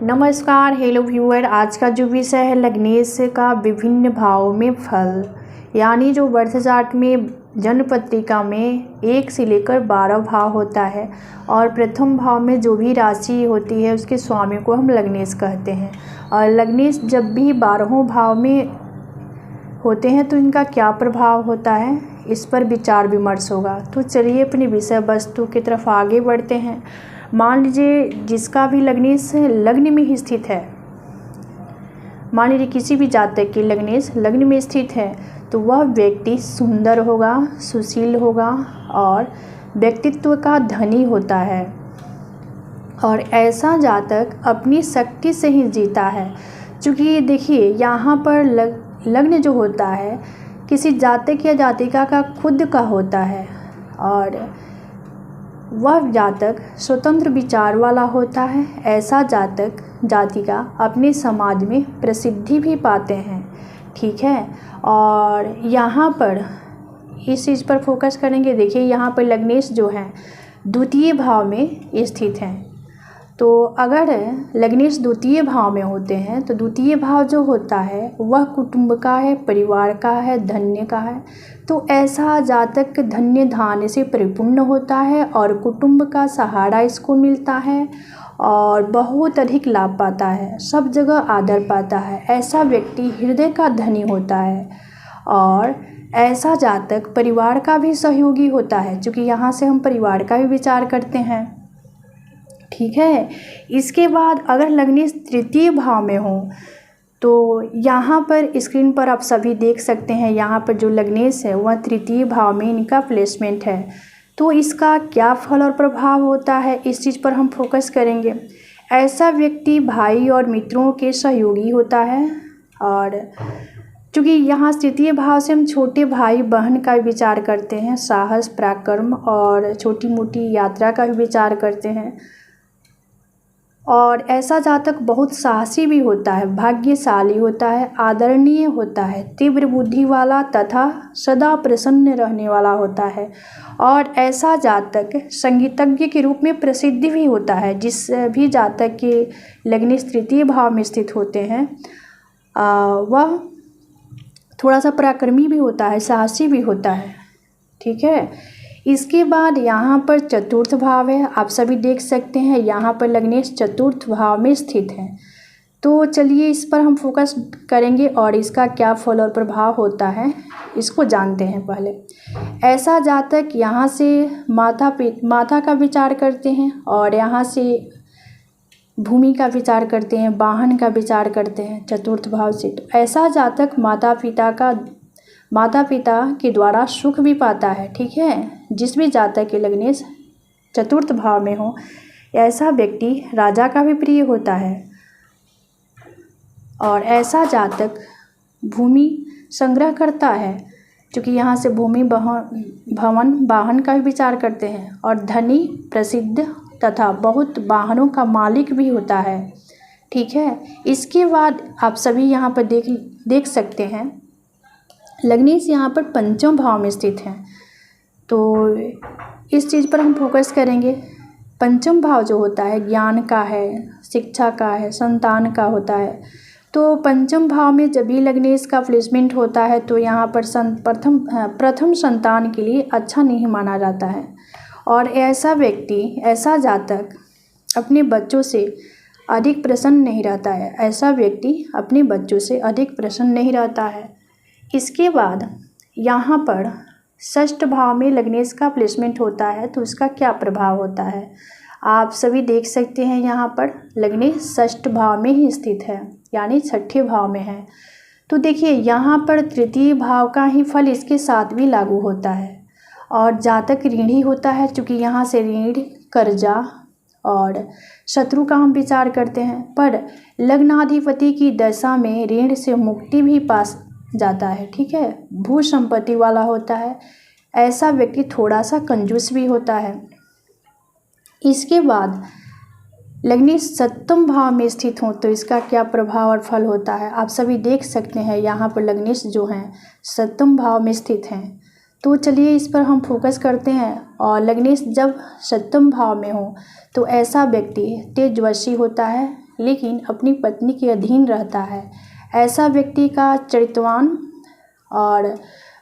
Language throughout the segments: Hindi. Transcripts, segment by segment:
नमस्कार, हेलो व्यूअर। आज का जो विषय है लग्नेश का विभिन्न भावों में फल, यानी जो बर्थ चार्ट में जन्म पत्रिका में 1 से लेकर 12 भाव होता है और प्रथम भाव में जो भी राशि होती है उसके स्वामी को हम लग्नेश कहते हैं। और लग्नेश जब भी 12वें भाव में होते हैं तो इनका क्या प्रभाव होता है, इस पर विचार विमर्श होगा। तो चलिए अपनी विषय वस्तु की तरफ आगे बढ़ते हैं। मान लीजिए जिसका भी लग्नेश लग्न में ही स्थित है, मान लीजिए किसी भी जातक की लग्नेश लग्न में स्थित है तो वह व्यक्ति सुंदर होगा, सुशील होगा और व्यक्तित्व का धनी होता है। और ऐसा जातक अपनी शक्ति से ही जीता है। क्योंकि देखिए यहाँ पर लग्न जो होता है किसी जातक या जातिका का खुद का होता है और वह जातक स्वतंत्र विचार वाला होता है। ऐसा जातक जातिका अपने समाज में प्रसिद्धि भी पाते हैं, ठीक है। और यहाँ पर इस चीज़ पर फोकस करेंगे। देखिए यहाँ पर लग्नेश जो है द्वितीय भाव में स्थित हैं। तो अगर लग्नेश द्वितीय भाव में होते हैं तो द्वितीय भाव जो होता है वह कुटुंब का है, परिवार का है, धन्य का है। तो ऐसा जातक धन्य धान्य से परिपूर्ण होता है और कुटुंब का सहारा इसको मिलता है और बहुत अधिक लाभ पाता है, सब जगह आदर पाता है। ऐसा व्यक्ति हृदय का धनी होता है और ऐसा जातक परिवार का भी सहयोगी होता है, क्योंकि यहाँ से हम परिवार का भी विचार करते हैं, ठीक है। इसके बाद अगर लग्नेश तृतीय भाव में हो तो यहाँ पर स्क्रीन पर आप सभी देख सकते हैं, यहाँ पर जो लग्नेश है वह तृतीय भाव में इनका प्लेसमेंट है। तो इसका क्या फल और प्रभाव होता है, इस चीज़ पर हम फोकस करेंगे। ऐसा व्यक्ति भाई और मित्रों के सहयोगी होता है और चूँकि यहाँ तृतीय भाव से हम छोटे भाई बहन का भी विचार करते हैं, साहस पराक्रम और छोटी मोटी यात्रा का भी विचार करते हैं। और ऐसा जातक बहुत साहसी भी होता है, भाग्यशाली होता है, आदरणीय होता है, तीव्र बुद्धि वाला तथा सदा प्रसन्न रहने वाला होता है। और ऐसा जातक संगीतज्ञ के रूप में प्रसिद्ध भी होता है। जिस भी जातक के लग्नेश तृतीय भाव में स्थित होते हैं वह थोड़ा सा पराक्रमी भी होता है, साहसी भी होता है, ठीक है। इसके बाद यहाँ पर चतुर्थ भाव है, आप सभी देख सकते हैं यहाँ पर लग्नेश चतुर्थ भाव में स्थित है। तो चलिए इस पर हम फोकस करेंगे और इसका क्या फल और प्रभाव होता है इसको जानते हैं। पहले ऐसा जातक यहाँ से माता का विचार करते हैं और यहाँ से भूमि का विचार करते हैं, वाहन का विचार करते हैं चतुर्थ भाव से। तो ऐसा जातक माता पिता के द्वारा सुख भी पाता है, ठीक है। जिस भी जातक के लग्नेश चतुर्थ भाव में हो ऐसा व्यक्ति राजा का भी प्रिय होता है। और ऐसा जातक भूमि संग्रह करता है, क्योंकि यहाँ से भूमि भवन वाहन का भी विचार करते हैं। और धनी प्रसिद्ध तथा बहुत वाहनों का मालिक भी होता है, ठीक है। इसके बाद आप सभी यहाँ पर देख सकते हैं लग्नेश यहाँ पर पंचम भाव में स्थित है। तो इस चीज़ पर हम फोकस करेंगे। पंचम भाव जो होता है ज्ञान का है, शिक्षा का है, संतान का होता है। तो पंचम भाव में जब भी लग्नेश का प्लेसमेंट होता है तो यहाँ पर प्रथम संतान के लिए अच्छा नहीं माना जाता है। और ऐसा व्यक्ति, ऐसा जातक अपने बच्चों से अधिक प्रसन्न नहीं रहता है। ऐसा व्यक्ति अपने बच्चों से अधिक प्रसन्न नहीं रहता है। इसके बाद यहाँ पर षष्ठ भाव में लग्नेश का प्लेसमेंट होता है तो उसका क्या प्रभाव होता है, आप सभी देख सकते हैं। यहाँ पर लग्नेश षष्ठ भाव में ही स्थित है, यानी छठे भाव में है। तो देखिए यहाँ पर तृतीय भाव का ही फल इसके साथ भी लागू होता है। और जातक ऋणी होता है, क्योंकि यहाँ से ऋण, कर्जा और शत्रु का हम विचार करते हैं। पर लग्नाधिपति की दशा में ऋण से मुक्ति भी पास जाता है, ठीक है। भू संपत्ति वाला होता है। ऐसा व्यक्ति थोड़ा सा कंजूस भी होता है। इसके बाद लग्नेश सप्तम भाव में स्थित हो तो इसका क्या प्रभाव और फल होता है, आप सभी देख सकते हैं। यहाँ पर लग्नेश जो हैं सप्तम भाव में स्थित हैं। तो चलिए इस पर हम फोकस करते हैं। और लग्नेश जब सप्तम भाव में हो तो ऐसा व्यक्ति तेजस्वी होता है, लेकिन अपनी पत्नी के अधीन रहता है। ऐसा व्यक्ति का चरित्रवान और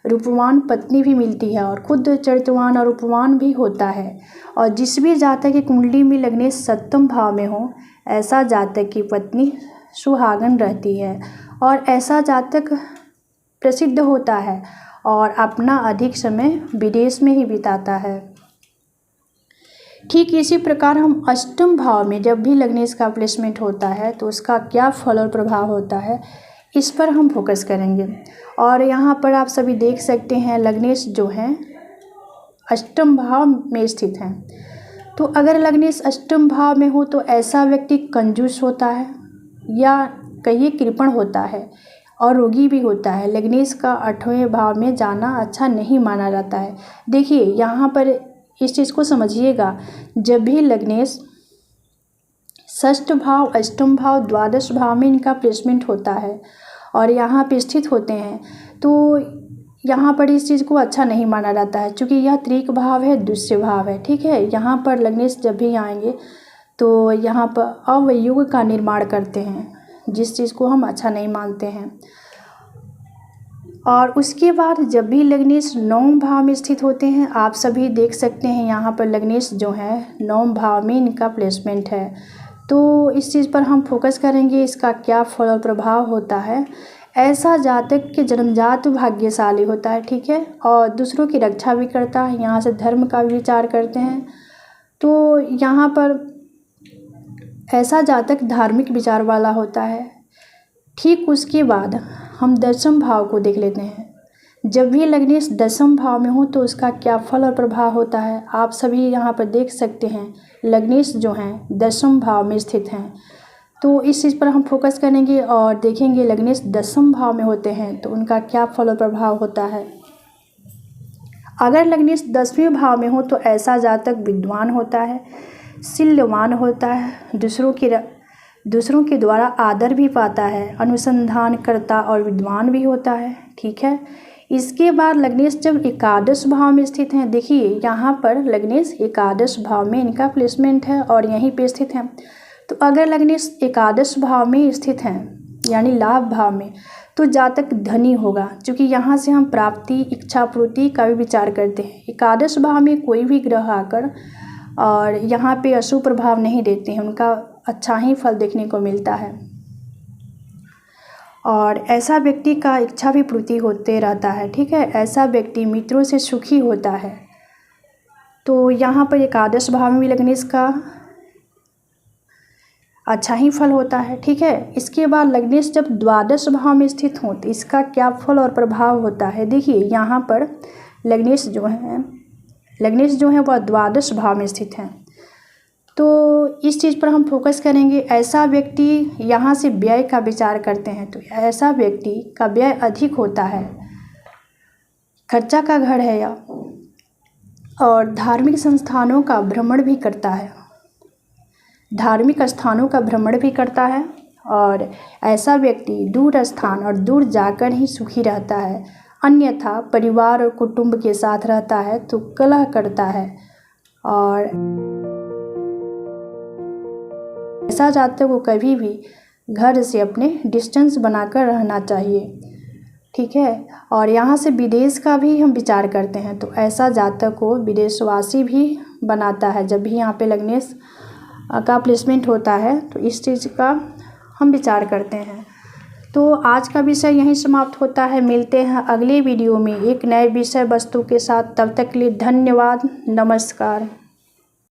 रूपवान पत्नी भी मिलती है और खुद चरित्रवान और रूपवान भी होता है। और जिस भी जातक की कुंडली में लग्नेश सप्तम भाव में हो, ऐसा जातक की पत्नी सुहागन रहती है और ऐसा जातक प्रसिद्ध होता है और अपना अधिक समय विदेश में ही बिताता है। ठीक इसी प्रकार हम अष्टम भाव में जब भी लग्नेश का प्लेसमेंट होता है तो उसका क्या फल और प्रभाव होता है, इस पर हम फोकस करेंगे। और यहाँ पर आप सभी देख सकते हैं लग्नेश जो हैं अष्टम भाव में स्थित हैं। तो अगर लग्नेश अष्टम भाव में हो तो ऐसा व्यक्ति कंजूस होता है या कहिए कृपण होता है और रोगी भी होता है। लग्नेश का 8वें भाव में जाना अच्छा नहीं माना जाता है। देखिए यहाँ पर इस चीज़ को समझिएगा, जब भी लग्नेश षष्ठ भाव, अष्टम भाव, द्वादश भाव में इनका प्लेसमेंट होता है और यहाँ पे स्थित होते हैं तो यहाँ पर इस चीज़ को अच्छा नहीं माना जाता है, क्योंकि यह त्रिक भाव है, दूसरे भाव है। ठीक है, यहाँ पर लग्नेश जब भी आएंगे तो यहाँ पर अवयोग का निर्माण करते हैं, जिस चीज़ को हम अच्छा नहीं मानते हैं। और उसके बाद जब भी लग्नेश 9वें भाव में स्थित होते हैं, आप सभी देख सकते हैं यहाँ पर लग्नेश जो है 9वें भाव में इनका प्लेसमेंट है। तो इस चीज़ पर हम फोकस करेंगे, इसका क्या फल और प्रभाव होता है। ऐसा जातक के जन्मजात भाग्यशाली होता है, ठीक है, और दूसरों की रक्षा भी करता है, यहाँ से धर्म का भी विचार करते हैं। तो यहाँ पर ऐसा जातक धार्मिक विचार वाला होता है। ठीक उसके बाद हम दशम भाव को देख लेते हैं। जब भी लग्नेश दशम भाव में हो तो उसका क्या फल और प्रभाव होता है, आप सभी यहाँ पर देख सकते हैं लग्नेश जो हैं दशम भाव में स्थित हैं। तो इस चीज़ पर हम फोकस करेंगे और देखेंगे लग्नेश दशम भाव में होते हैं तो उनका क्या फल और प्रभाव होता है। अगर लग्नेश 10वें भाव में हो तो ऐसा जातक विद्वान होता है, शीलवान होता है, दूसरों के द्वारा आदर भी पाता है, अनुसंधान करता और विद्वान भी होता है। ठीक है, इसके बाद लग्नेश जब एकादश भाव में स्थित हैं, देखिए यहाँ पर लग्नेश एकादश भाव में इनका प्लेसमेंट है और यहीं पे स्थित हैं। तो अगर लग्नेश एकादश भाव में स्थित हैं यानी लाभ भाव में, तो जातक धनी होगा, क्योंकि यहाँ से हम प्राप्ति, इच्छा पूर्ति का भी विचार करते हैं। एकादश भाव में कोई भी ग्रह आकर और यहाँ पे अशुभ प्रभाव नहीं देते हैं, उनका अच्छा ही फल देखने को मिलता है और ऐसा व्यक्ति का इच्छा भी पूर्ति होते रहता है। ठीक है, ऐसा व्यक्ति मित्रों से सुखी होता है। तो यहाँ पर एकादश भाव में भी लग्नेश का अच्छा ही फल होता है। ठीक है, इसके बाद लग्नेश जब द्वादश भाव में स्थित हो तो इसका क्या फल और प्रभाव होता है। देखिए यहाँ पर लग्नेश जो है वह द्वादश भाव में स्थित हैं। तो इस चीज़ पर हम फोकस करेंगे। ऐसा व्यक्ति यहाँ से व्यय का विचार करते हैं तो ऐसा व्यक्ति का व्यय अधिक होता है, खर्चा का घर है यह, और धार्मिक संस्थानों का भ्रमण भी करता है, धार्मिक स्थानों का भ्रमण भी करता है और ऐसा व्यक्ति दूर स्थान और दूर जाकर ही सुखी रहता है। अन्यथा परिवार और कुटुंब के साथ रहता है तो कलह करता है और ऐसा जातक को कभी भी घर से अपने डिस्टेंस बनाकर रहना चाहिए। ठीक है, और यहाँ से विदेश का भी हम विचार करते हैं तो ऐसा जातक को विदेशवासी भी बनाता है। जब भी यहाँ पे लग्नेश का प्लेसमेंट होता है तो इस चीज़ का हम विचार करते हैं। तो आज का विषय यहीं समाप्त होता है। मिलते हैं अगले वीडियो में एक नए विषय वस्तु के साथ। तब तक के लिए धन्यवाद, नमस्कार।